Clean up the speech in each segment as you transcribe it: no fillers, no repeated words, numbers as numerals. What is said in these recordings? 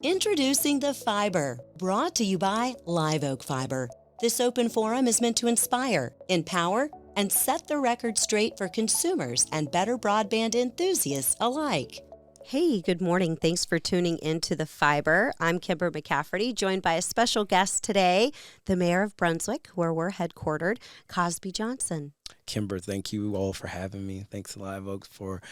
Introducing the Fiber, brought to you by Live Oak Fiber. This open forum is meant to inspire, empower, and set the record straight for consumers and better broadband enthusiasts alike. Hey, good morning. Thanks for tuning into the Fiber. I'm Kimber McCafferty, joined by a special guest today, the Mayor of Brunswick, where we're headquartered, Cosby Johnson. Kimber, thank you all for having me. Thanks to Live Oaks for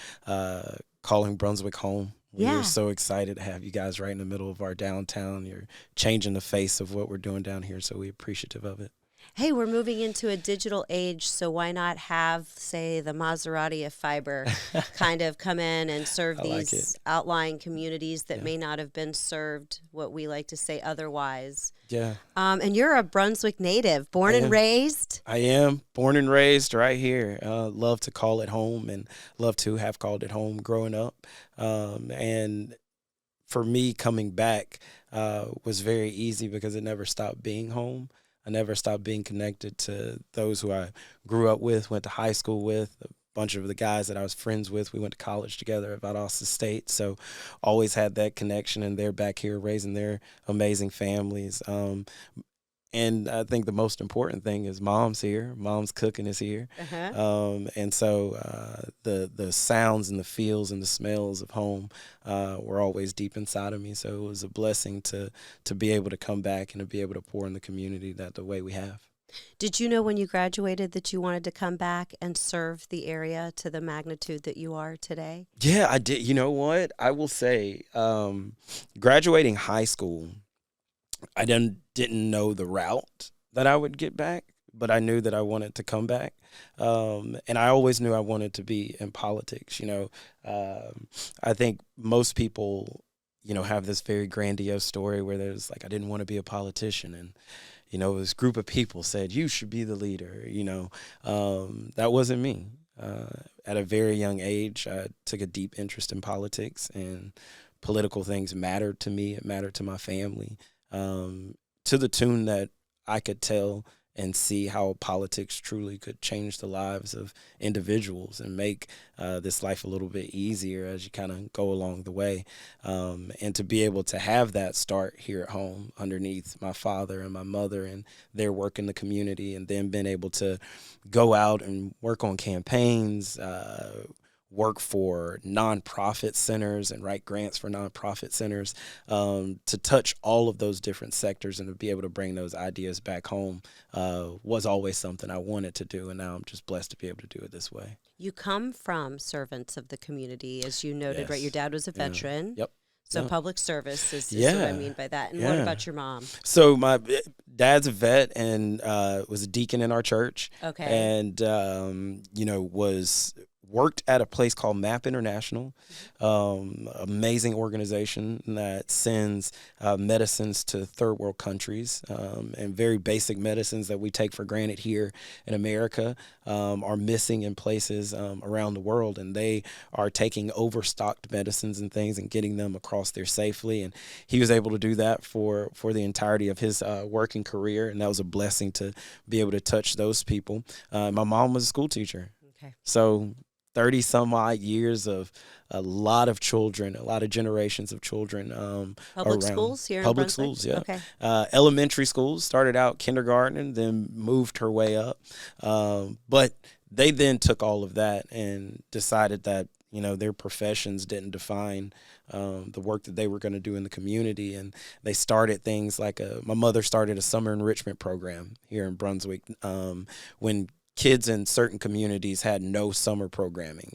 calling Brunswick home. We're so excited to have you guys right in the middle of our downtown. You're changing the face of what we're doing down here, so we're appreciative of it. Hey, we're moving into a digital age, so why not have, say, the Maserati of Fiber kind of come in and serve these outlying communities that may not have been served, what we like to say, otherwise. Yeah. And you're a Brunswick native, born and raised? I am born and raised right here. Love to call it home and love to have called it home growing up. And for me, coming back was very easy because it never stopped being home. I never stopped being connected to those who I grew up with, went to high school with, a bunch of the guys that I was friends with. We went to college together at Valdosta State, so always had that connection, and they're back here raising their amazing families. And I think the most important thing is Mom's here. Mom's cooking is here. And so the sounds and the feels and the smells of home were always deep inside of me. So it was a blessing to be able to come back and to be able to pour in the community that the way we have. Did you know when you graduated that you wanted to come back and serve the area to the magnitude that you are today? Yeah, I did. You know what? I will say graduating high school, I didn't know the route that I would get back, but I knew that I wanted to come back. And I always knew I wanted to be in politics. I think most people, have this very grandiose story where there's like, I didn't want to be a politician. And, this group of people said, you should be the leader. That wasn't me. At a very young age, I took a deep interest in politics, and political things mattered to me. It mattered to my family. To the tune that I could tell and see how politics truly could change the lives of individuals and make this life a little bit easier as you kind of go along the way. And to be able to have that start here at home underneath my father and my mother and their work in the community, and then being able to go out and work on campaigns, work for nonprofit centers and write grants for nonprofit centers, to touch all of those different sectors and to be able to bring those ideas back home was always something I wanted to do, and now I'm just blessed to be able to do it this way. You come from servants of the community, as you noted, right? Your dad was a veteran. Yep. So public service is what I mean by that. And what about your mom? So my dad's a vet and was a deacon in our church. Okay. And, was worked at a place called MAP International, amazing organization that sends medicines to third world countries, and very basic medicines that we take for granted here in America are missing in places around the world, and they are taking overstocked medicines and things and getting them across there safely. And he was able to do that for the entirety of his working career, and that was a blessing to be able to touch those people. My mom was a school teacher. Okay. So 30 some odd years of a lot of children, a lot of generations of children. Public schools here in Public Brunswick? schools, yeah. Okay. Elementary schools, started out kindergarten and then moved her way up. But they then took all of that and decided that, their professions didn't define the work that they were going to do in the community. And they started things like my mother started a summer enrichment program here in Brunswick when kids in certain communities had no summer programming.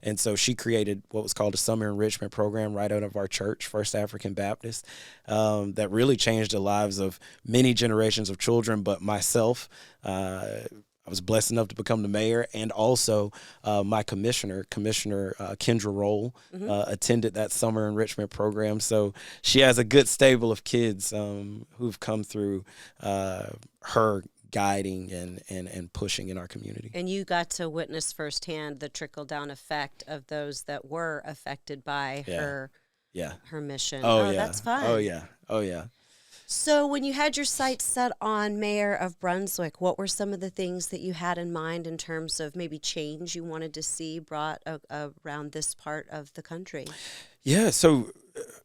And so she created what was called a summer enrichment program right out of our church, First African Baptist, that really changed the lives of many generations of children, but myself. I was blessed enough to become the mayor, and also my Commissioner Kendra Roll, attended that summer enrichment program. So she has a good stable of kids who've come through her guiding and pushing in our community. And you got to witness firsthand the trickle-down effect of those that were affected by her mission. Oh, that's fun. Oh, yeah. So when you had your sights set on Mayor of Brunswick, what were some of the things that you had in mind in terms of maybe change you wanted to see brought around this part of the country? Yeah, so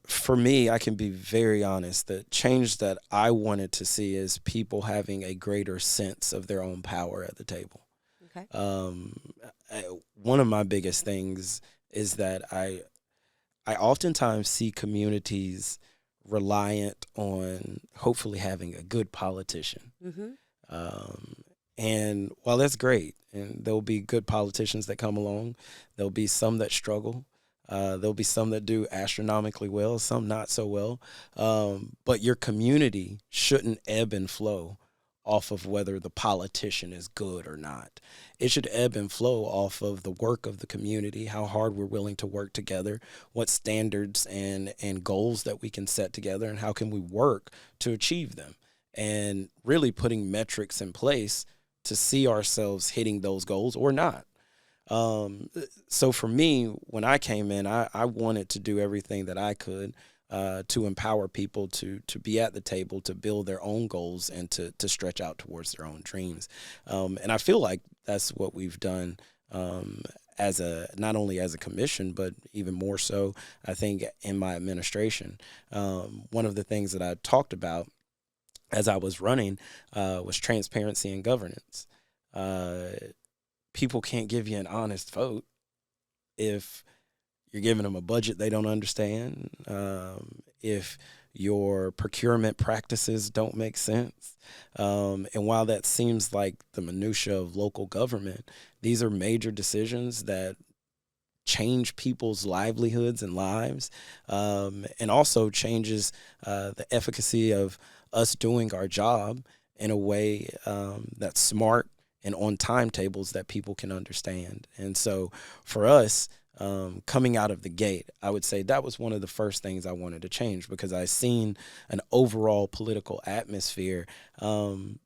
for me, I can be very honest. The change that I wanted to see is people having a greater sense of their own power at the table. Okay. Um, One of my biggest things is that I oftentimes see communities reliant on hopefully having a good politician. Mm-hmm. Um, and while that's great, and there'll be good politicians that come along, there'll be some that struggle. There'll be some that do astronomically well, some not so well. But your community shouldn't ebb and flow off of whether the politician is good or not. It should ebb and flow off of the work of the community, how hard we're willing to work together, what standards and goals that we can set together, and how can we work to achieve them. And really putting metrics in place to see ourselves hitting those goals or not. So for me, when I came in, I wanted to do everything that I could to empower people to be at the table, to build their own goals, and to stretch out towards their own dreams. And I feel like that's what we've done as not only as a commission, but even more so, I think, in my administration. One of the things that I talked about as I was running was transparency and governance. People can't give you an honest vote if you're giving them a budget they don't understand, if your procurement practices don't make sense. And while that seems like the minutia of local government, these are major decisions that change people's livelihoods and lives, and also changes the efficacy of us doing our job in a way that's smart and on timetables that people can understand. And so for us, coming out of the gate, I would say that was one of the first things I wanted to change, because I seen an overall political atmosphere that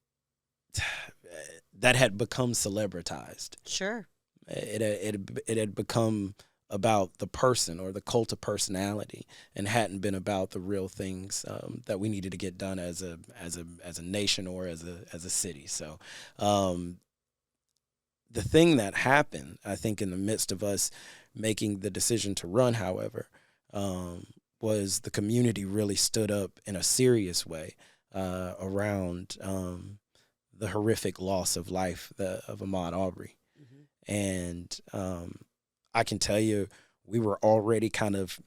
had become celebritized. Sure. It had become about the person or the cult of personality, and hadn't been about the real things that we needed to get done as a nation or as a city. So the thing that happened, I think, in the midst of us making the decision to run, however, was the community really stood up in a serious way around the horrific loss of life of Ahmaud Arbery. Mm-hmm. And I can tell you, we were already kind of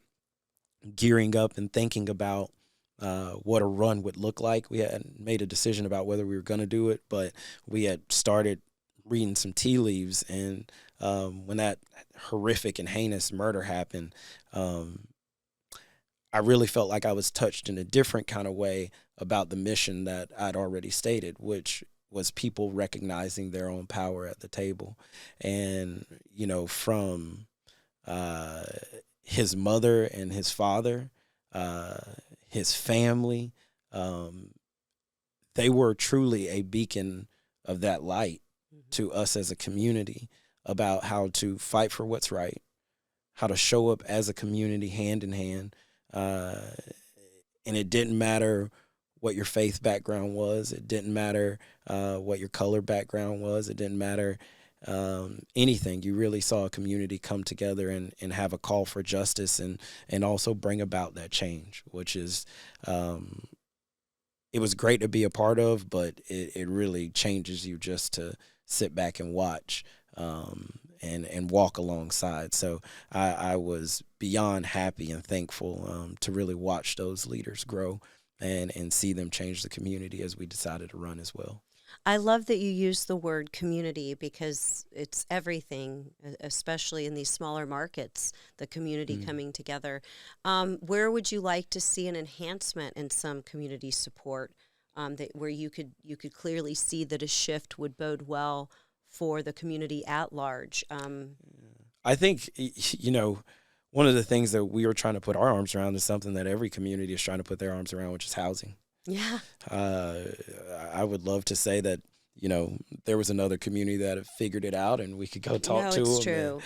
gearing up and thinking about what a run would look like. We hadn't made a decision about whether we were going to do it, but we had started reading some tea leaves. And when that horrific and heinous murder happened, I really felt like I was touched in a different kind of way about the mission that I'd already stated, which was people recognizing their own power at the table. And, you know, from his mother and his father, his family, they were truly a beacon of that light to us as a community about how to fight for what's right, how to show up as a community hand in hand. And it didn't matter what your faith background was. It didn't matter what your color background was. It didn't matter anything. You really saw a community come together and have a call for justice and also bring about that change, which is it was great to be a part of, but it really changes you just to sit back and watch and walk alongside. So I was beyond happy and thankful to really watch those leaders grow and see them change the community as we decided to run as well. I love that you use the word community, because it's everything, especially in these smaller markets, the community coming together. Where would you like to see an enhancement in some community support where you could clearly see that a shift would bode well for the community at large? I think, you know, one of the things that we are trying to put our arms around is something that every community is trying to put their arms around, which is housing. Yeah. I would love to say that, you know, there was another community that had figured it out and we could go talk to them. It's true.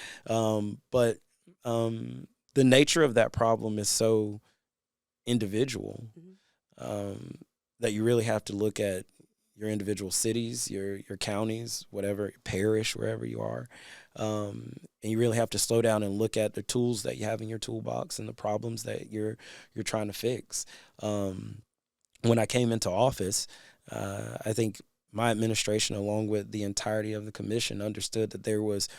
But the nature of that problem is so individual that you really have to look at your individual cities, your counties, whatever, your parish, wherever you are, and you really have to slow down and look at the tools that you have in your toolbox and the problems that you're trying to fix. When I came into office, I think my administration, along with the entirety of the commission, understood that there was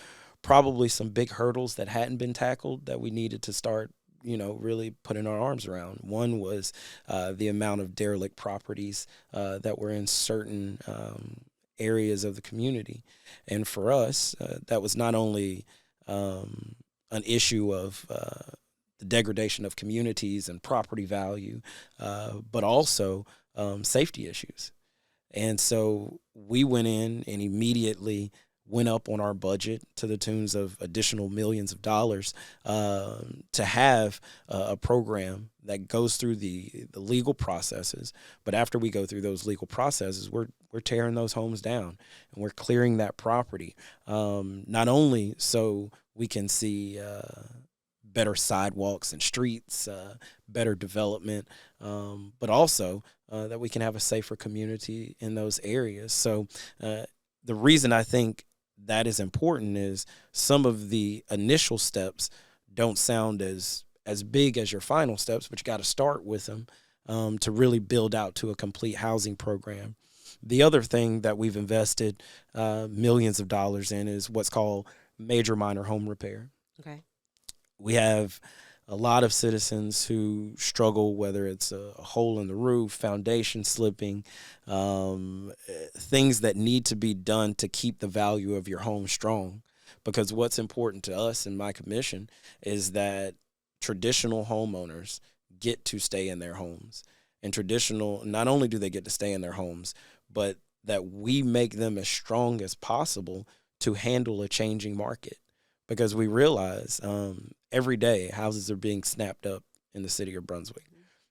probably some big hurdles that hadn't been tackled that we needed to start, really putting our arms around. One was the amount of derelict properties that were in certain areas of the community. And for us, that was not only an issue of the degradation of communities and property value, but also safety issues. And so we went in and immediately went up on our budget to the tunes of additional millions of dollars to have a program that goes through the legal processes. But after we go through those legal processes, we're tearing those homes down and we're clearing that property, not only so we can see better sidewalks and streets, better development, but also that we can have a safer community in those areas. So the reason I think that is important is some of the initial steps don't sound as big as your final steps, but you got to start with them to really build out to a complete housing program. The other thing that we've invested millions of dollars in is what's called major minor home repair. Okay. We have a lot of citizens who struggle, whether it's a hole in the roof, foundation slipping, things that need to be done to keep the value of your home strong. Because what's important to us in my commission is that traditional homeowners get to stay in their homes. And traditional, not only do they get to stay in their homes, but that we make them as strong as possible to handle a changing market. Because we realize every day houses are being snapped up in the city of Brunswick.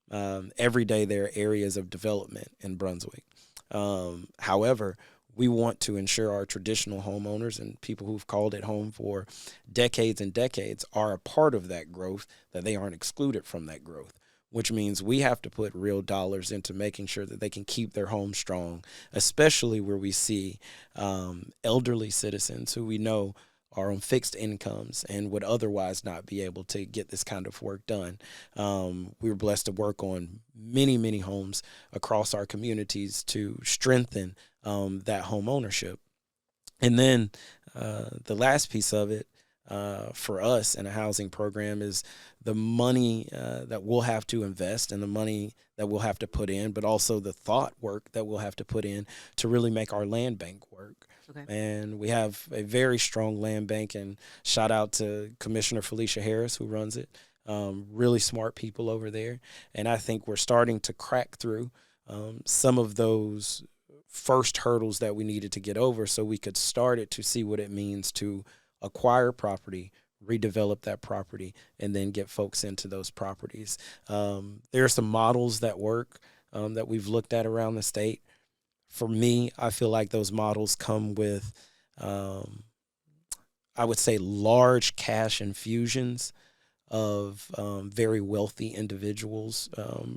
Every day there are areas of development in Brunswick. However, we want to ensure our traditional homeowners and people who've called it home for decades and decades are a part of that growth, that they aren't excluded from that growth, which means we have to put real dollars into making sure that they can keep their homes strong, especially where we see elderly citizens who we know are on fixed incomes and would otherwise not be able to get this kind of work done. We were blessed to work on many, many homes across our communities to strengthen that home ownership. And then the last piece of it for us in a housing program is the money that we'll have to invest and the money that we'll have to put in, but also the thought work that we'll have to put in to really make our land bank work. Okay. And we have a very strong land bank, and shout out to Commissioner Felicia Harris, who runs it. Really smart people over there. And I think we're starting to crack through some of those first hurdles that we needed to get over so we could start it to see what it means to acquire property, redevelop that property, and then get folks into those properties. There are some models that work that we've looked at around the state. For me, I feel like those models come with, I would say, large cash infusions of very wealthy individuals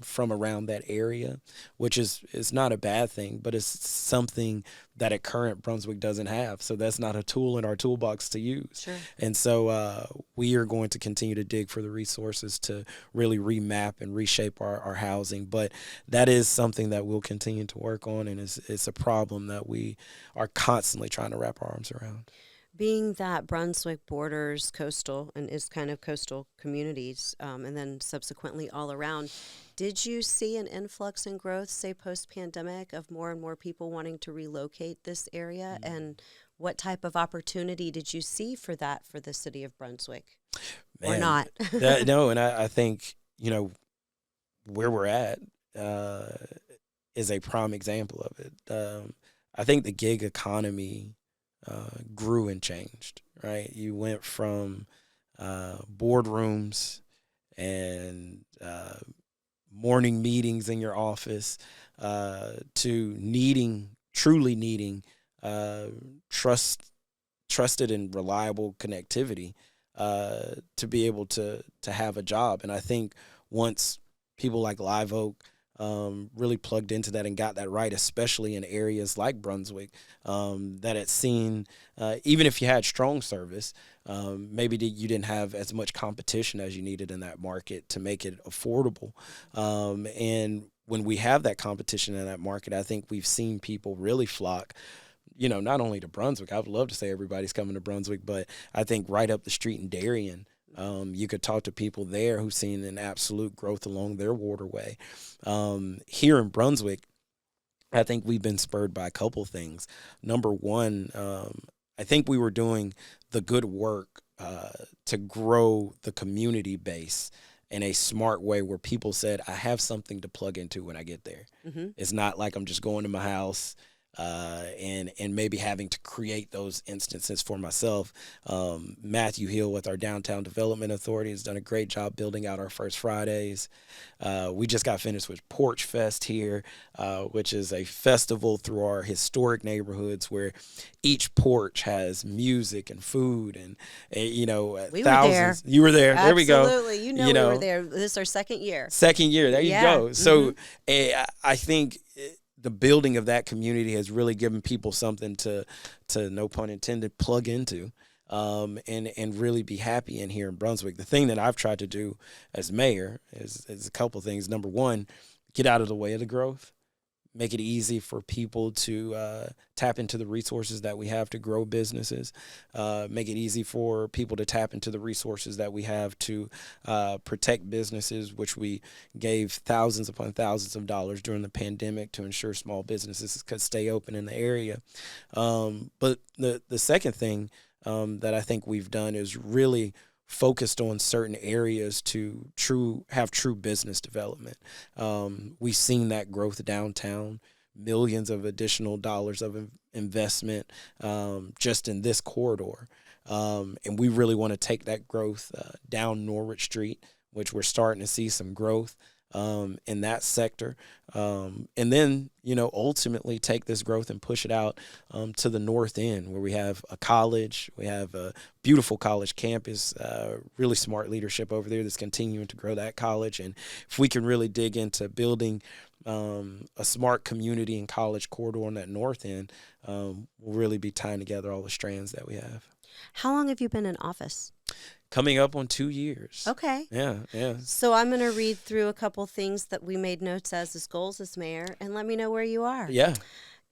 from around that area, which is not a bad thing, but it's something that at current Brunswick doesn't have. So that's not a tool in our toolbox to use. Sure. And so we are going to continue to dig for the resources to really remap and reshape our housing. But that is something that we'll continue to work on, and it's a problem that we are constantly trying to wrap our arms around. Being that Brunswick borders coastal and is kind of coastal communities, and then subsequently all around, did you see an influx in growth, say post-pandemic, of more and more people wanting to relocate this area? Mm-hmm. And what type of opportunity did you see for that for the city of Brunswick? Man, or not? No, and I think, where we're at is a prime example of it. I think the gig economy grew and changed, right? You went from boardrooms and morning meetings in your office to truly needing trusted and reliable connectivity to be able to have a job. And I think once people like Live Oak really plugged into that and got that right, especially in areas like Brunswick, that had seen, even if you had strong service, maybe you didn't have as much competition as you needed in that market to make it affordable. And when we have that competition in that market, I think we've seen people really flock, not only to Brunswick. I would love to say everybody's coming to Brunswick, but I think right up the street in Darien, you could talk to people there who've seen an absolute growth along their waterway. Here in Brunswick, I think we've been spurred by a couple things. Number one, I think we were doing the good work to grow the community base in a smart way where people said, I have something to plug into when I get there. Mm-hmm. It's not like I'm just going to my house and maybe having to create those instances for myself. Matthew Hill with our Downtown Development Authority has done a great job building out our First Fridays. We just got finished with Porch Fest here, which is a festival through our historic neighborhoods where each porch has music and food and we thousands. You were there. Absolutely. There we go. Absolutely. We were there. This is our second year. Second year. There you go. So I think the building of that community has really given people something to no pun intended, plug into, and really be happy in here in Brunswick. The thing that I've tried to do as mayor is a couple of things. Number one, get out of the way of the growth, make it easy for people to tap into the resources that we have to grow businesses, make it easy for people to tap into the resources that we have to protect businesses, which we gave thousands upon thousands of dollars during the pandemic to ensure small businesses could stay open in the area. But the second thing that I think we've done is really focused on certain areas to have true business development. We've seen that growth downtown, millions of additional dollars of investment just in this corridor. And we really want to take that growth down Norwich Street, which we're starting to see some growth in that sector. And then, ultimately take this growth and push it out to the north end where we have a college, we have a beautiful college campus, really smart leadership over there that's continuing to grow that college. And if we can really dig into building a smart community and college corridor on that north end, we'll really be tying together all the strands that we have. How long have you been in office? Coming up on 2 years. Okay. Yeah. So I'm going to read through a couple things that we made notes as goals as mayor, and let me know where you are. Yeah.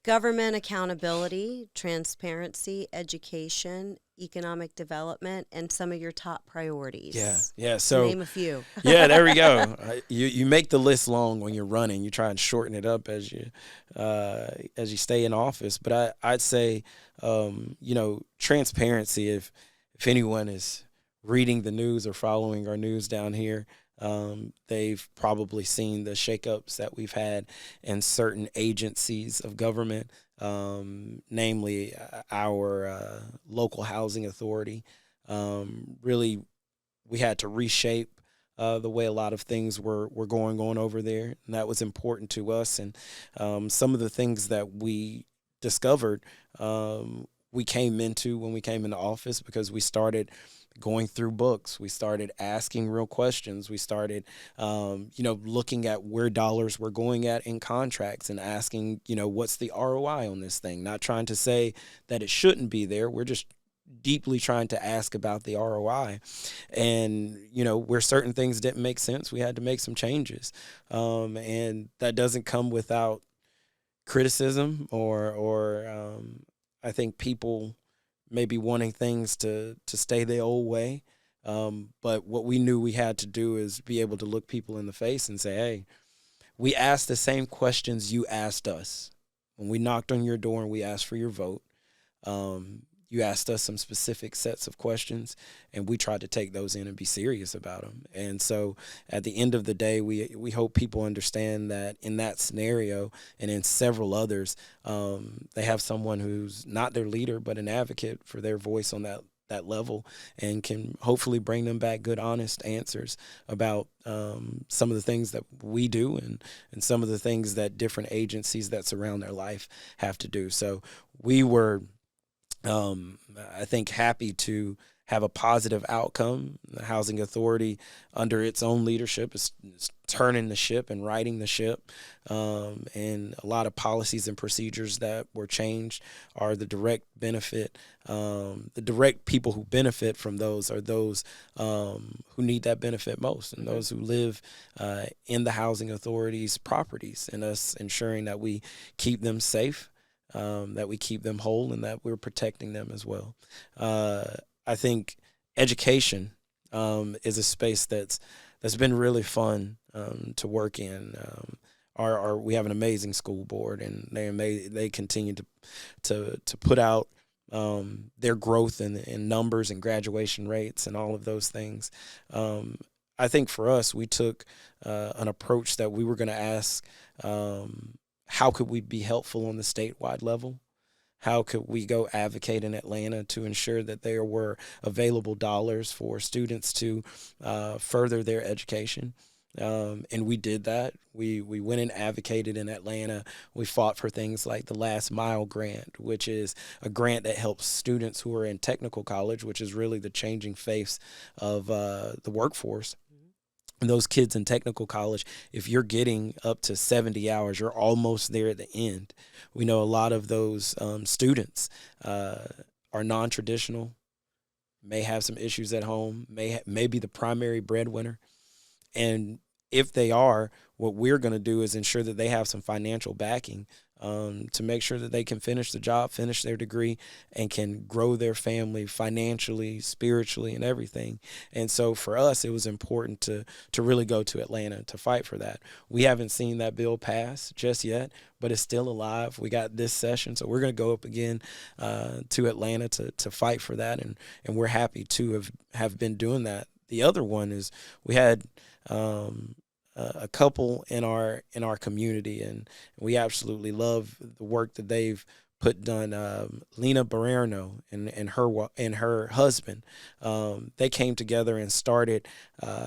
Government accountability, transparency, education, economic development, and some of your top priorities. Yeah. So name a few. Yeah, there we go. You make the list long when you're running. You try and shorten it up as you stay in office. But I'd say, transparency. If anyone is reading the news or following our news down here, they've probably seen the shakeups that we've had in certain agencies of government, namely our local housing authority. Really, we had to reshape the way a lot of things were going on over there, and that was important to us. And some of the things that we discovered, we came into when we came into office because we started going through books. We started asking real questions. We started, looking at where dollars were going at in contracts and asking, what's the ROI on this thing? Not trying to say that it shouldn't be there. We're just deeply trying to ask about the ROI. And, where certain things didn't make sense, we had to make some changes. And that doesn't come without criticism or I think people maybe wanting things to stay the old way. But what we knew we had to do is be able to look people in the face and say, hey, we asked the same questions you asked us. When we knocked on your door and we asked for your vote, you asked us some specific sets of questions, and we tried to take those in and be serious about them. And so at the end of the day, we hope people understand that in that scenario and in several others, they have someone who's not their leader but an advocate for their voice on that level and can hopefully bring them back good, honest answers about some of the things that we do and some of the things that different agencies that surround their life have to do. So we were I think happy to have a positive outcome. The Housing Authority, under its own leadership, is turning the ship and righting the ship. And a lot of policies and procedures that were changed are the direct benefit. The direct people who benefit from those are those who need that benefit most, and those who live in the Housing Authority's properties, and us ensuring that we keep them safe, that we keep them whole, and that we're protecting them as well. I think education is a space that's been really fun to work in. We have an amazing school board, and they continue to put out their growth in numbers and graduation rates and all of those things. I think for us, we took an approach that we were going to ask, how could we be helpful on the statewide level? How could we go advocate in Atlanta to ensure that there were available dollars for students to further their education? And we did that. We went and advocated in Atlanta. We fought for things like the Last Mile Grant, which is a grant that helps students who are in technical college, which is really the changing face of the workforce. And those kids in technical college, if you're getting up to 70 hours, you're almost there at the end. We know a lot of those students are non-traditional, may have some issues at home, may be the primary breadwinner. And if they are, what we're going to do is ensure that they have some financial backing to make sure that they can finish the job, finish their degree, and can grow their family financially, spiritually, and everything. And so for us, it was important to really go to Atlanta to fight for that. We haven't seen that bill pass just yet, but it's still alive. We got this session, so we're going to go up again to Atlanta to fight for that, and we're happy to have been doing that. The other one is we had a couple in our community, and we absolutely love the work that they've done. Lena Barrerno and her husband, they came together and started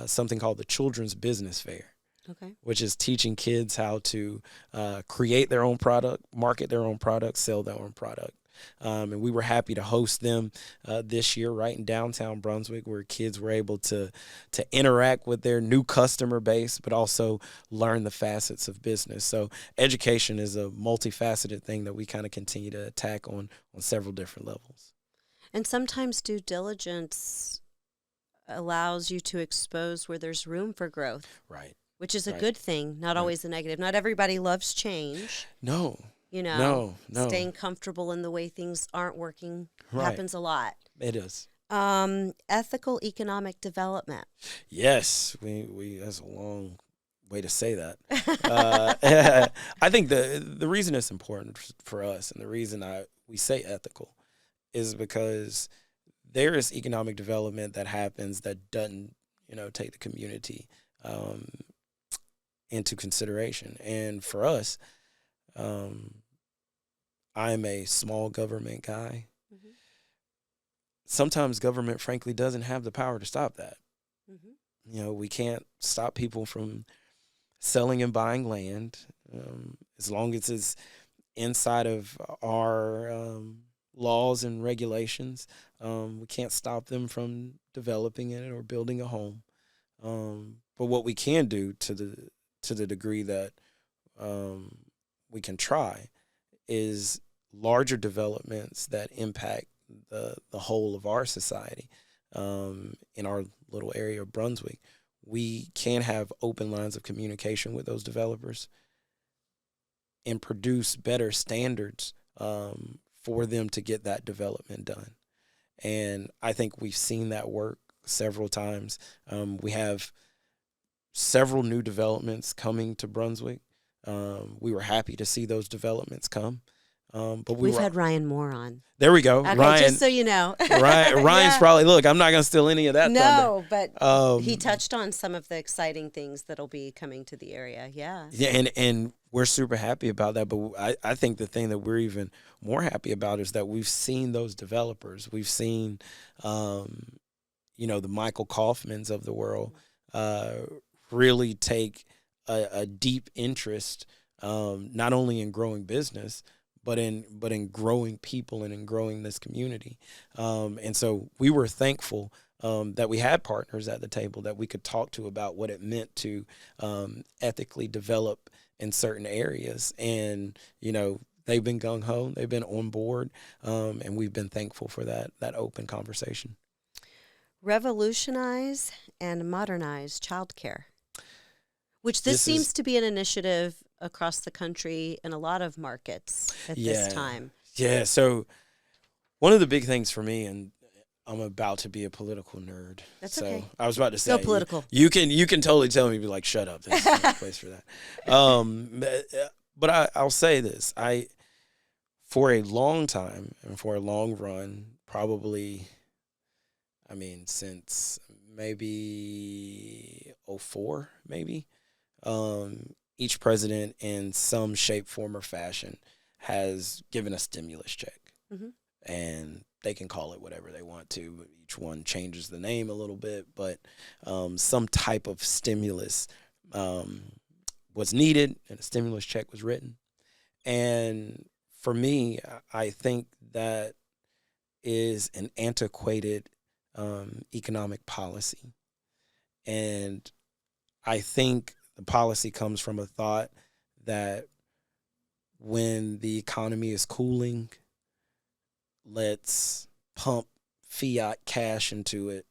something called the Children's Business Fair. Okay. Which is teaching kids how to create their own product, market their own product, sell their own product. And we were happy to host them this year right in downtown Brunswick, where kids were able to interact with their new customer base, but also learn the facets of business. So education is a multifaceted thing that we kind of continue to attack on several different levels. And sometimes due diligence allows you to expose where there's room for growth. Right. Which is a good thing, not always a negative. Not everybody loves change. No. No. No. Staying comfortable in the way things aren't working happens a lot. It is. Ethical economic development. Yes, we that's a long way to say that. I think the reason it's important for us, and the reason we say ethical, is because there is economic development that happens that doesn't take the community into consideration. And for us, I'm a small government guy. Mm-hmm. Sometimes government, frankly, doesn't have the power to stop that. Mm-hmm. We can't stop people from selling and buying land as long as it's inside of our laws and regulations. We can't stop them from developing it or building a home. But what we can do to the degree that we can try is larger developments that impact the whole of our society. In our little area of Brunswick, we can have open lines of communication with those developers and produce better standards for them to get that development done. And I think we've seen that work several times. We have several new developments coming to Brunswick. We were happy to see those developments come. But we've had Ryan Moore on. There we go. Okay, Ryan, just so you know. Ryan's probably, look, I'm not going to steal any of that thunder. No, but he touched on some of the exciting things that'll be coming to the area. Yeah. Yeah, and we're super happy about that. But I think the thing that we're even more happy about is that we've seen those developers. We've seen, the Michael Kaufmans of the world really take a deep interest not only in growing business, but in growing people and in growing this community. And so we were thankful that we had partners at the table that we could talk to about what it meant to ethically develop in certain areas. And, they've been gung-ho, they've been on board, and we've been thankful for that open conversation. Revolutionize and modernize childcare, which this seems to be an initiative across the country in a lot of markets at this time. Yeah, so one of the big things for me, and I'm about to be a political nerd. That's so okay. I was about to say, Go political. You can totally tell me, be like, shut up. There's no place for that. But I'll say this: for a long time and for a long run, probably, since maybe 2004, maybe, each president in some shape, form, or fashion has given a stimulus check. Mm-hmm. And they can call it whatever they want to. Each one changes the name a little bit, but some type of stimulus was needed, and a stimulus check was written. And for me, I think that is an antiquated economic policy. And I think the policy comes from a thought that when the economy is cooling, let's pump fiat cash into it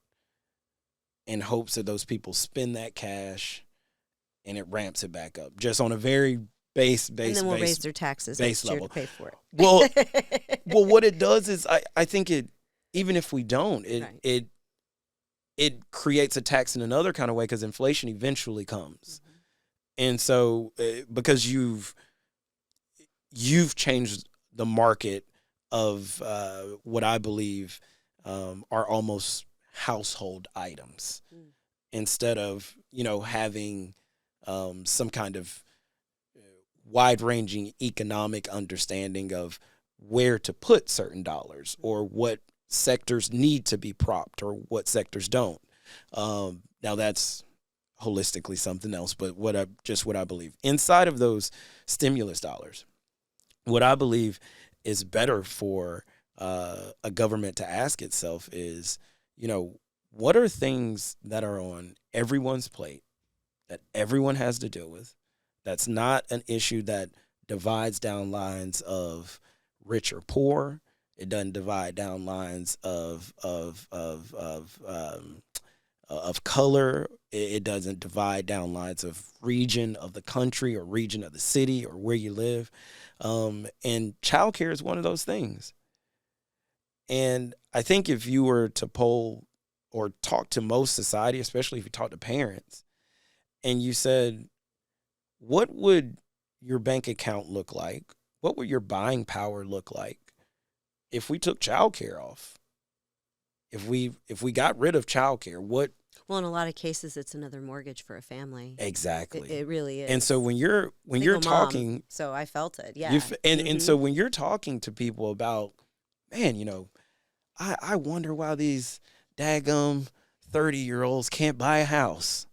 in hopes that those people spend that cash and it ramps it back up. Just on a very base and then we'll raise their taxes base next year level to pay for it. Well, what it does is I think it, even if we don't, it creates a tax in another kind of way, because inflation eventually comes. Mm-hmm. And so because you've changed the market of what I believe are almost household items, instead of having some kind of wide-ranging economic understanding of where to put certain dollars, or what sectors need to be propped or what sectors don't. Now that's holistically something else, but what I believe inside of those stimulus dollars, what I believe is better for a government to ask itself is, what are things that are on everyone's plate that everyone has to deal with? That's not an issue that divides down lines of rich or poor. It doesn't divide down lines of color. It doesn't divide down lines of region of the country or region of the city or where you live. And childcare is one of those things. And I think if you were to poll or talk to most society, especially if you talk to parents, and you said, what would your bank account look like? What would your buying power look like if we took childcare off? If we got rid of childcare, what? Well, in a lot of cases, it's another mortgage for a family. Exactly. It really is. And so when you're talking, mom, so I felt it. Yeah. And so when you're talking to people about, man, I wonder why these daggum 30-year-olds can't buy a house.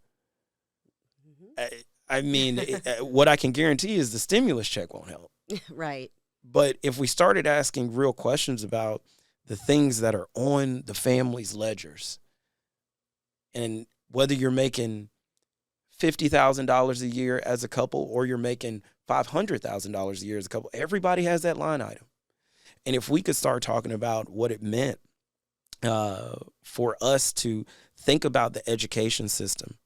Mm-hmm. What I can guarantee is the stimulus check won't help. Right. But if we started asking real questions about the things that are on the family's ledgers, and whether you're making $50,000 a year as a couple or you're making $500,000 a year as a couple, everybody has that line item. And if we could start talking about what it meant for us to think about the education system,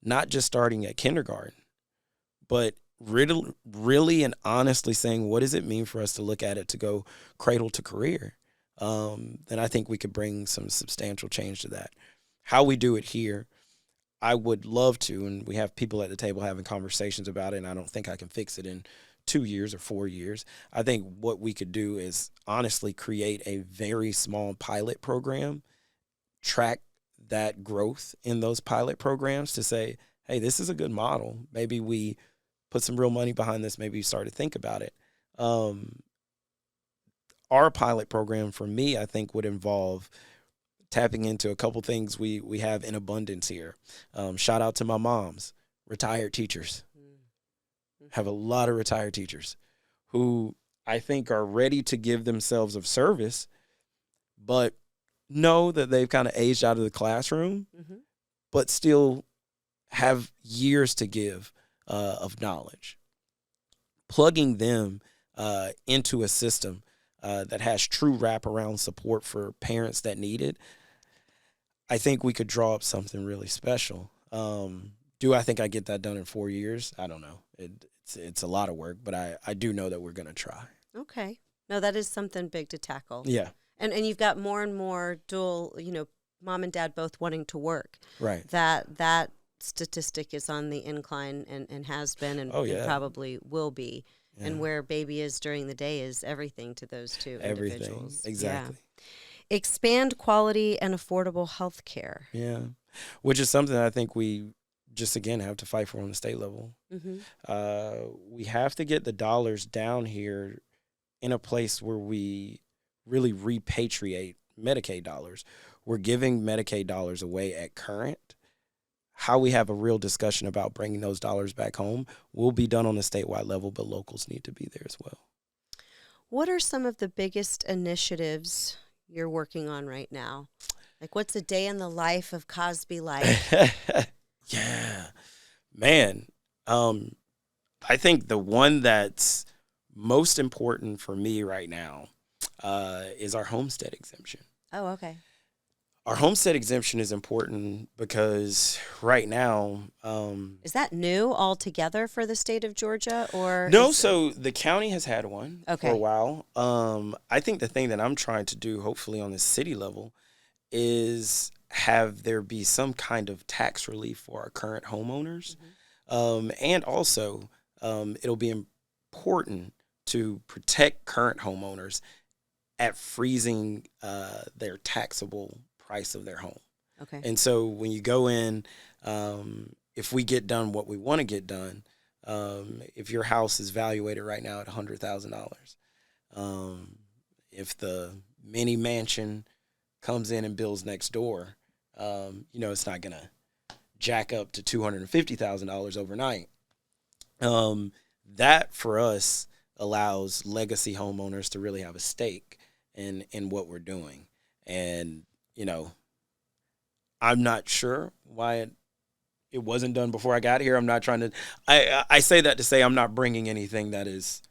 not just starting at kindergarten, but really and honestly saying, what does it mean for us to look at it to go cradle to career? Then I think we could bring some substantial change to that. How we do it here, I would love to, and we have people at the table having conversations about it, and I don't think I can fix it in 2 years or 4 years. I think what we could do is honestly create a very small pilot program, track that growth in those pilot programs to say, hey, this is a good model. Maybe we put some real money behind this. Maybe we start to think about it. Our pilot program for me, I think, would involve tapping into a couple things we have in abundance here. Shout out to my moms, retired teachers. Have a lot of retired teachers who I think are ready to give themselves of service, but know that they've kind of aged out of the classroom, but still have years to give of knowledge. Plugging them into a system that has true wraparound support for parents that need it, I think we could draw up something really special. Do I think I get that done in 4 years? I don't know. It's a lot of work, but I do know that we're going to try. Okay. No, that is something big to tackle. Yeah. And you've got more and more dual, mom and dad both wanting to work. Right. That statistic is on the incline and has been and probably will be. Yeah. And where baby is during the day is everything to those two individuals. Exactly. Yeah. Expand quality and affordable health care. Yeah. Which is something I think we just, again, have to fight for on the state level. We have to get the dollars down here in a place where we really repatriate Medicaid dollars. We're giving Medicaid dollars away at current. How we have a real discussion about bringing those dollars back home will be done on a statewide level, but locals need to be there as well. What are some of the biggest initiatives you're working on right now? Like, what's a day in the life of Cosby like? Yeah, man. I think the one that's most important for me right now is our homestead exemption. Oh, okay. Our homestead exemption is important because right now... is that new altogether for the state of Georgia? Or no, so the county has had one for a while. I think the thing that I'm trying to do, hopefully on the city level, is have there be some kind of tax relief for our current homeowners. And also, it'll be important to protect current homeowners at freezing their taxable price of their home. Okay. And so when you go in, if we get done what we want to get done, if your house is valuated right now at $100,000, if the mini mansion comes in and builds next door, it's not going to jack up to $250,000 overnight. That for us allows legacy homeowners to really have a stake in what we're doing. And, I'm not sure why it wasn't done before I got here. I'm not trying to, I say that to say I'm not bringing anything that is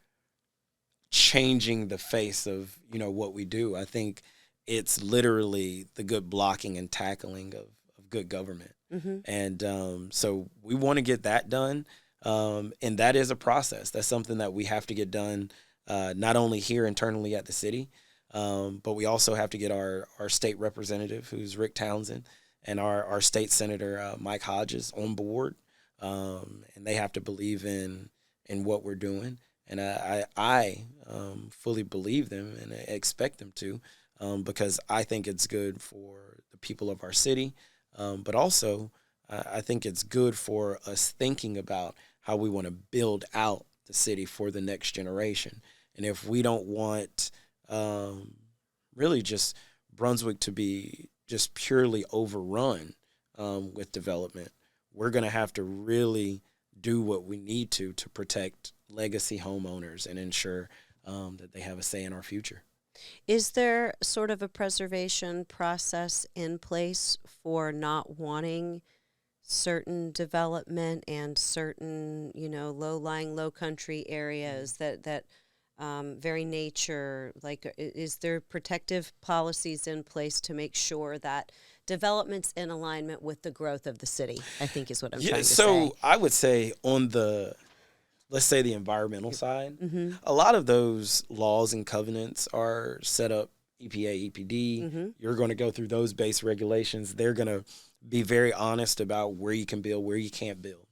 changing the face of, what we do. I think it's literally the good blocking and tackling of good government. And so we want to get that done. And that is a process. That's something that we have to get done, not only here internally at the city, but we also have to get our state representative, who's Rick Townsend, and our state senator, Mike Hodges, on board. And they have to believe in what we're doing. And I fully believe them and expect them to, because I think it's good for the people of our city. But also, I think it's good for us thinking about how we want to build out the city for the next generation. And if we don't want really just Brunswick to be just purely overrun with development, we're going to have to really do what we need to protect legacy homeowners and ensure that they have a say in our future. Is there sort of a preservation process in place for not wanting certain development and certain, low-lying, low-country areas that very nature, like, is there protective policies in place to make sure that development's in alignment with the growth of the city, I think is what I'm trying to say. So I would say on the, let's say the environmental side, a lot of those laws and covenants are set up EPA, EPD. You're going to go through those base regulations. They're going to be very honest about where you can build, where you can't build.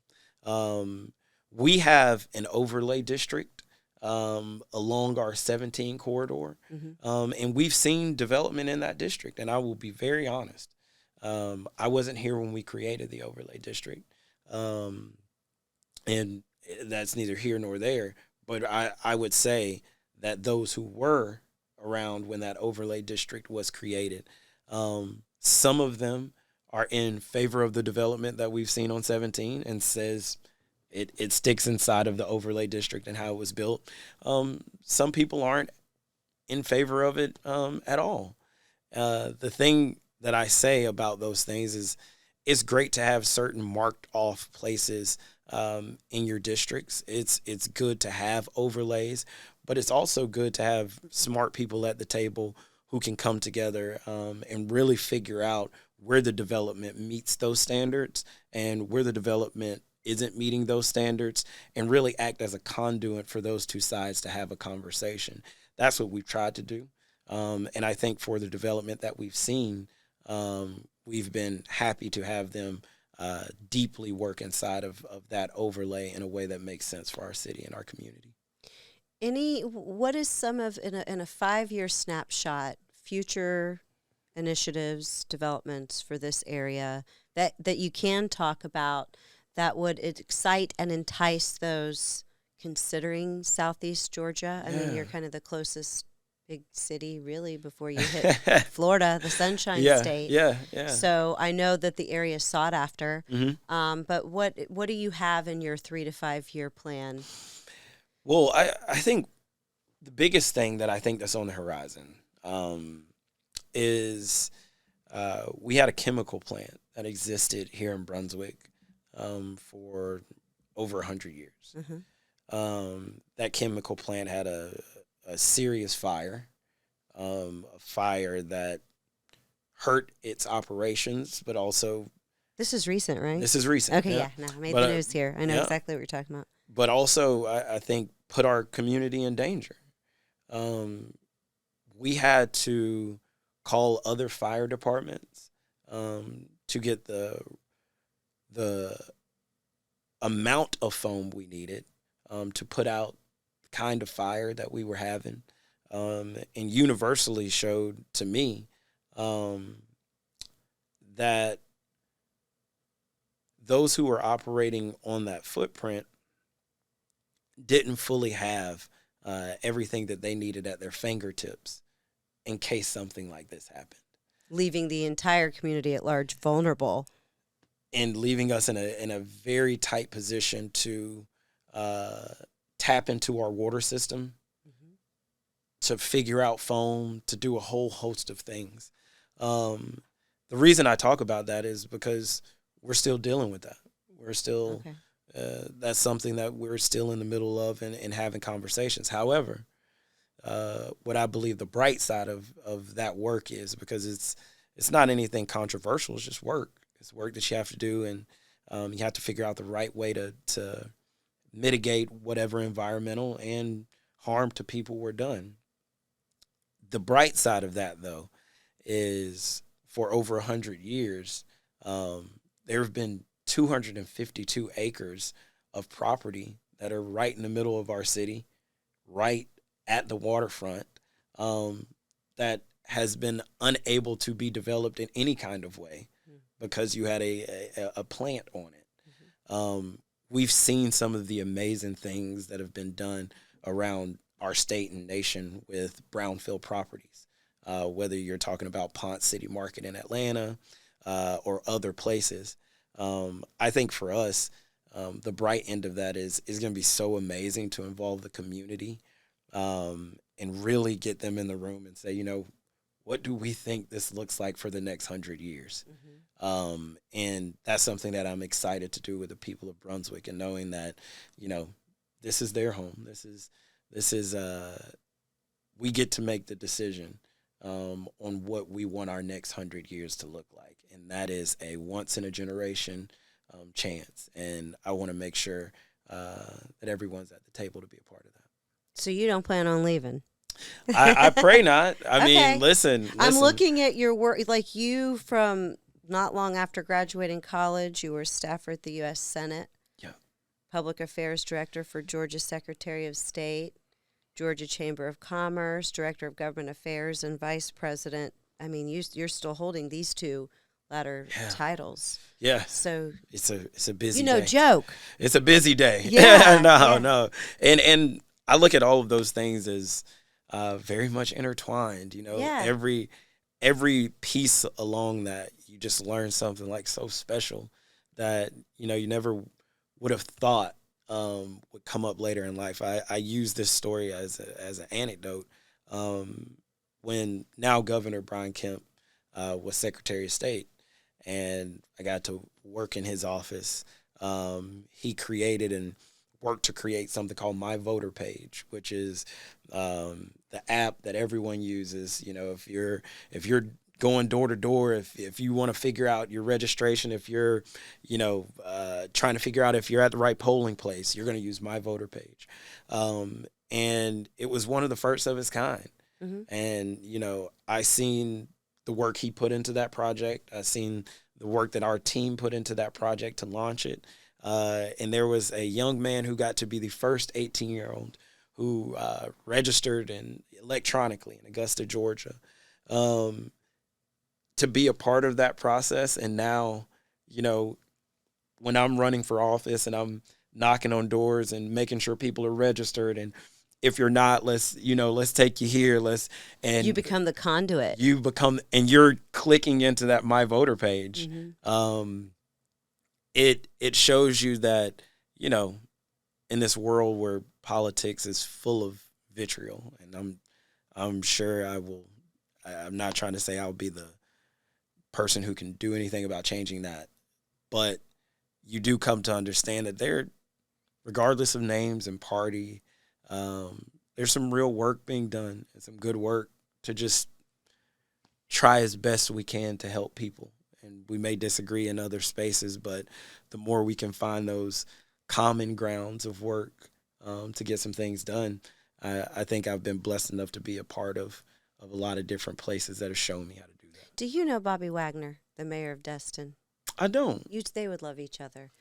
We have an overlay district along our 17 corridor, and we've seen development in that district. And I will be very honest. I wasn't here when we created the overlay district, and that's neither here nor there. But I would say that those who were around when that overlay district was created, some of them are in favor of the development that we've seen on 17 and says it sticks inside of the overlay district and how it was built. Some people aren't in favor of it at all. The thing that I say about those things is it's great to have certain marked off places in your districts. It's good to have overlays, but it's also good to have smart people at the table who can come together and really figure out where the development meets those standards and where the development isn't meeting those standards, and really act as a conduit for those two sides to have a conversation. That's what we've tried to do. And I think for the development that we've seen, we've been happy to have them deeply work inside of that overlay in a way that makes sense for our city and our community. What is some of, in a 5-year snapshot, future initiatives, developments for this area that you can talk about that would excite and entice those considering Southeast Georgia? I mean, you're kind of the closest big city, really, before you hit Florida, the Sunshine State. Yeah. So I know that the area is sought after. Mm-hmm. But what do you have in your 3 to 5 year plan? Well, I think the biggest thing that I think that's on the horizon is we had a chemical plant that existed here in Brunswick for over 100 years. Mm-hmm. That chemical plant had a serious fire, a fire that hurt its operations, but also... This is recent, right? This is recent. Okay, yeah. No, I made the news here. I know exactly what you're talking about. But also, I think, put our community in danger. We had to call other fire departments to get the amount of foam we needed to put out the kind of fire that we were having, and universally showed to me that those who were operating on that footprint didn't fully have everything that they needed at their fingertips in case something like this happened. Leaving the entire community at large vulnerable. And leaving us in a very tight position to tap into our water system, mm-hmm. to figure out foam, to do a whole host of things. The reason I talk about that is because we're still dealing with that. We're still, that's something that we're still in the middle of and having conversations. However, what I believe the bright side of that work is, because it's not anything controversial, it's just work. It's work that you have to do, and you have to figure out the right way to mitigate whatever environmental and harm to people were done. The bright side of that, though, is for over 100 years, there have been 252 acres of property that are right in the middle of our city, right at the waterfront, that has been unable to be developed in any kind of way because you had a plant on it. Mm-hmm. We've seen some of the amazing things that have been done around our state and nation with brownfield properties, whether you're talking about Ponce City Market in Atlanta or other places. I think for us, the bright end of that is going to be so amazing to involve the community and really get them in the room and say, what do we think this looks like for the next 100 years? Mm-hmm. And that's something that I'm excited to do with the people of Brunswick, and knowing that, this is their home. This is we get to make the decision on what we want our next 100 years to look like. And that is a once in a generation chance. And I want to make sure that everyone's at the table to be a part of that. So you don't plan on leaving? I pray not. I mean, listen. I'm looking at your work, like you from not long after graduating college, you were a staffer at the U.S. Senate. Yeah. Public Affairs Director for Georgia Secretary of State, Georgia Chamber of Commerce, Director of Government Affairs, and Vice President. I mean, you're still holding these two latter titles. Yeah. So it's a busy day. Joke. It's a busy day. Yeah. No. And I look at all of those things as very much intertwined. Every piece along that, you just learn something like so special that you never would have thought would come up later in life. I use this story as an anecdote. When now Governor Brian Kemp was Secretary of State, and I got to work in his office. He created and worked to create something called My Voter Page, which is the app that everyone uses. You know, if you're going door to door, if you want to figure out your registration, if you're, trying to figure out if you're at the right polling place, you're going to use My Voter Page. And it was one of the first of its kind. Mm-hmm. And, I seen the work he put into that project. I seen the work that our team put into that project to launch it. And there was a young man who got to be the first 18-year-old who registered electronically in Augusta, Georgia, to be a part of that process. And now, when I'm running for office and I'm knocking on doors and making sure people are registered, and if you're not, let's take you here. And you become the conduit. And you're clicking into that My Voter Page. Mm-hmm. It shows you that, in this world where politics is full of vitriol, and I'm sure I'm not trying to say I'll be the person who can do anything about changing that, but you do come to understand that regardless of names and party, there's some real work being done and some good work to just try as best we can to help people. And we may disagree in other spaces, but the more we can find those common grounds of work to get some things done, I think I've been blessed enough to be a part of a lot of different places that have shown me how to do that. Do you know Bobby Wagner, the mayor of Destin? I don't. They would love each other.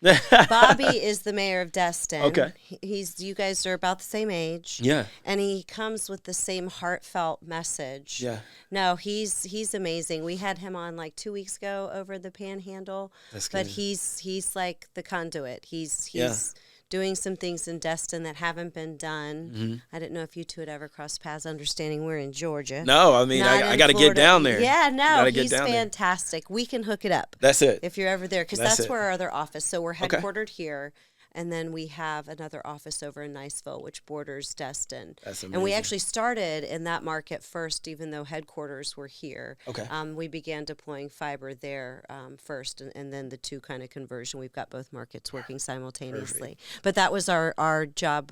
Bobby is the mayor of Destin. Okay. You guys are about the same age. Yeah. And he comes with the same heartfelt message. Yeah. No, he's amazing. We had him on like 2 weeks ago over the Panhandle. That's good. But he's like the conduit. He's doing some things in Destin that haven't been done. Mm-hmm. I didn't know if you two had ever crossed paths, understanding we're in Georgia. No, I mean, I got to get down there. Yeah, no, he's fantastic. There. We can hook it up. That's it. If you're ever there, because that's where our other office. So we're headquartered here, and then we have another office over in Niceville, which borders Destin. That's amazing. And we actually started in that market first, even though headquarters were here. Okay. We began deploying fiber there first, and then the two kind of conversion. We've got both markets working simultaneously. Perfect. But that was our job.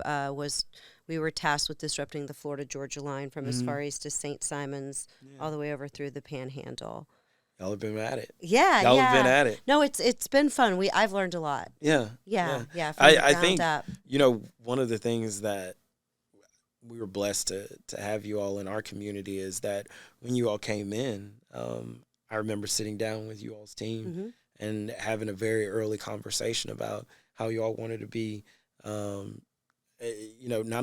We were tasked with disrupting the Florida-Georgia line from as far east as St. Simons all the way over through the Panhandle. Y'all have been at it. Yeah, Y'all have been at it. No, it's been fun. I've learned a lot. Yeah. I think one of the things that we were blessed to have you all in our community is that when you all came in, I remember sitting down with you all's team and having a very early conversation about how you all wanted to be, not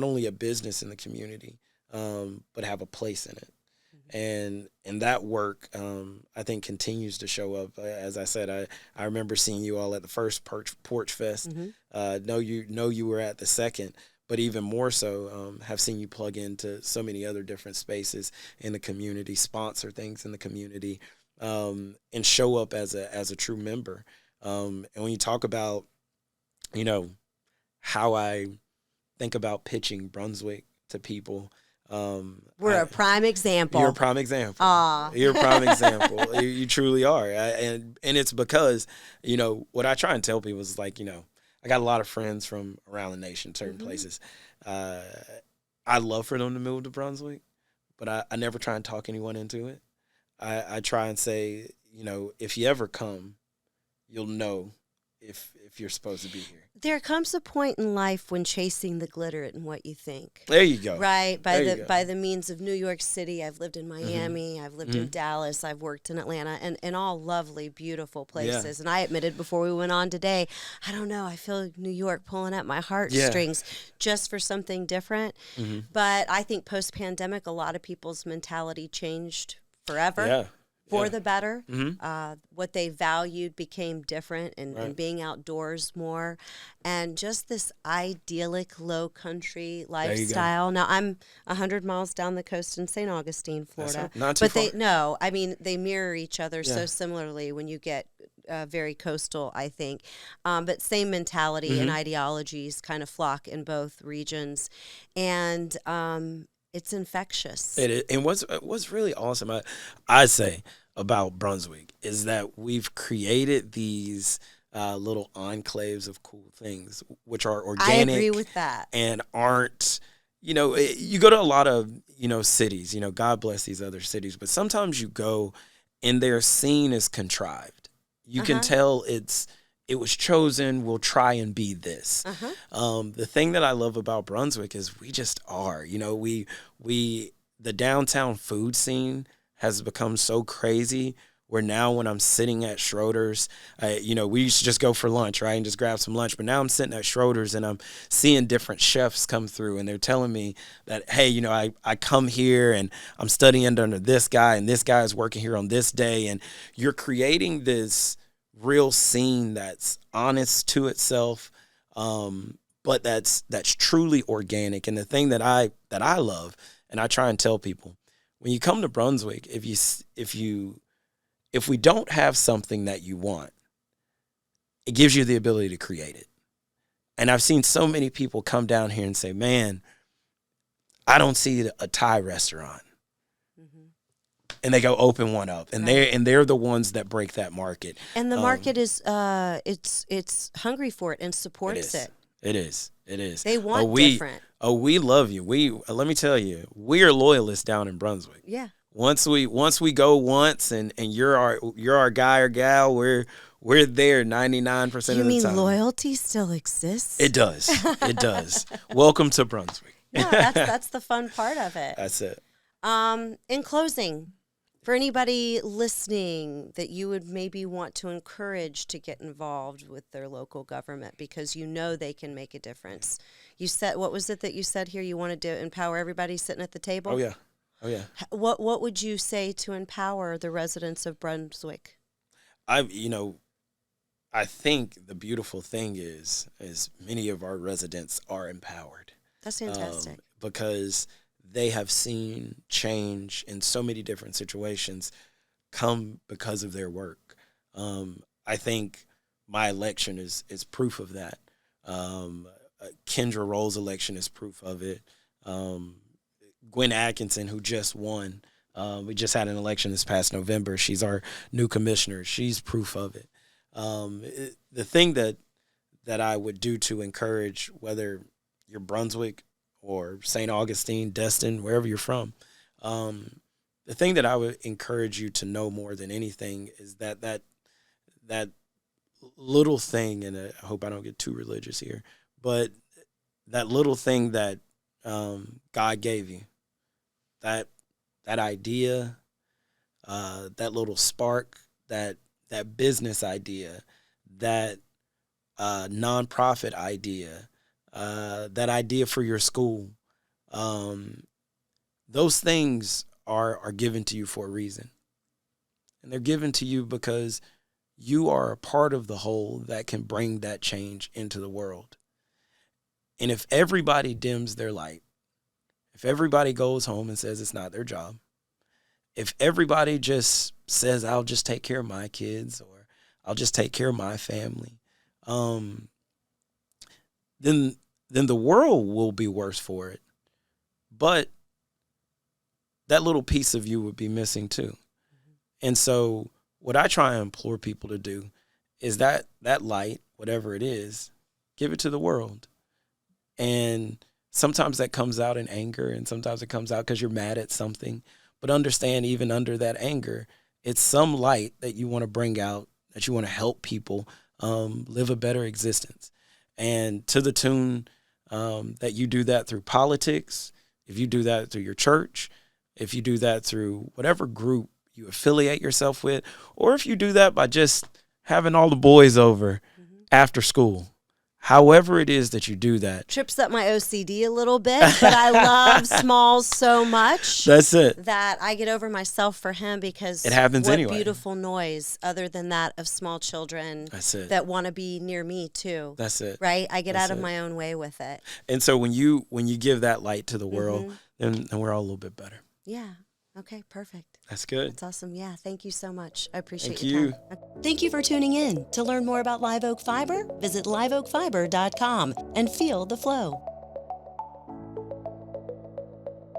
only a business in the community, but have a place in it. And that work, I think, continues to show up. As I said, I remember seeing you all at the first Porch Fest. Know you were at the second, but even more so, have seen you plug into so many other different spaces in the community, sponsor things in the community, and show up as a true member. And when you talk about, how I think about pitching Brunswick to people. We're a prime example. You're a prime example. Aww. You're a prime example. You truly are. And it's because, what I try and tell people is like, I got a lot of friends from around the nation, certain places. I love for them to move to Brunswick, but I never try and talk anyone into it. I try and say, if you ever come, you'll know if you're supposed to be here. There comes a point in life when chasing the glitter isn't what you think. There you go. Right. By the means of New York City, I've lived in Miami, I've lived in Dallas, I've worked in Atlanta, and all lovely, beautiful places. Yeah. And I admitted before we went on today, I don't know, I feel New York pulling at my heartstrings just for something different. But I think post-pandemic, a lot of people's mentality changed forever. Yeah. For the better. What they valued became different, and being outdoors more, and just this idyllic low country lifestyle. Now I'm 100 miles down the coast in St. Augustine, Florida. Not too far. They mirror each other so similarly when you get very coastal, I think. But same mentality and ideologies kind of flock in both regions. And it's infectious. It is. And what's really awesome, I say, about Brunswick is that we've created these little enclaves of cool things, which are organic. I agree with that. And aren't, you go to a lot of, cities, God bless these other cities, but sometimes you go and their scene is contrived. You can tell it was chosen, we'll try and be this. The thing that I love about Brunswick is we just are, the downtown food scene has become so crazy where now when I'm sitting at Schroeder's, we used to just go for lunch, right, and just grab some lunch. But now I'm sitting at Schroeder's and I'm seeing different chefs come through and they're telling me that, hey, I come here and I'm studying under this guy and this guy is working here on this day. And you're creating this real scene that's honest to itself, but that's truly organic. And the thing that I love, and I try and tell people, when you come to Brunswick, if we don't have something that you want, it gives you the ability to create it. And I've seen so many people come down here and say, man, I don't see a Thai restaurant. And they go open one up, and they're the ones that break that market. And the market is it's hungry for it and supports it. It is. They want different. We love you. Let me tell you, we are loyalists down in Brunswick. Yeah. Once we go once, and you're our guy or gal, we're there 99% of the time. You mean loyalty still exists? It does. It does. Welcome to Brunswick. No, that's the fun part of it. That's it. In closing, for anybody listening that you would maybe want to encourage to get involved with their local government because they can make a difference. You said, what was it that you said here? You wanted to empower everybody sitting at the table? Oh, yeah. What would you say to empower the residents of Brunswick? I think the beautiful thing is many of our residents are empowered. That's fantastic. Because they have seen change in so many different situations come because of their work. I think my election is proof of that. Kendra Roll's election is proof of it. Gwen Atkinson, who just won, we just had an election this past November. She's our new commissioner. She's proof of it. The thing that I would do to encourage, whether you're Brunswick or St. Augustine, Destin, wherever you're from, the thing that I would encourage you to know more than anything is that little thing, and I hope I don't get too religious here, but that little thing that God gave you, that idea, that little spark, that business idea, that nonprofit idea, that idea for your school, those things are given to you for a reason. And they're given to you because you are a part of the whole that can bring that change into the world. And if everybody dims their light, if everybody goes home and says it's not their job, if everybody just says, I'll just take care of my kids or I'll just take care of my family, then the world will be worse for it. But that little piece of you would be missing too. And so what I try and implore people to do is that light, whatever it is, give it to the world. And sometimes that comes out in anger, and sometimes it comes out because you're mad at something. But understand, even under that anger, it's some light that you want to bring out, that you want to help people live a better existence. And to the tune that you do that through politics, if you do that through your church, if you do that through whatever group you affiliate yourself with, or if you do that by just having all the boys over after school, however it is that you do that. Trips up my OCD a little bit, but I love Smalls so much. That's it. That I get over myself for him because it happens what anyway. Beautiful noise other than that of small children that want to be near me too. That's it. Right? I get out of my own way with it. And so when you give that light to the world, then we're all a little bit better. Yeah. Okay, perfect. That's good. That's awesome. Yeah, thank you so much. I appreciate Thank your you. time. Thank you for tuning in. To learn more about Live Oak Fiber, visit liveoakfiber.com and feel the flow.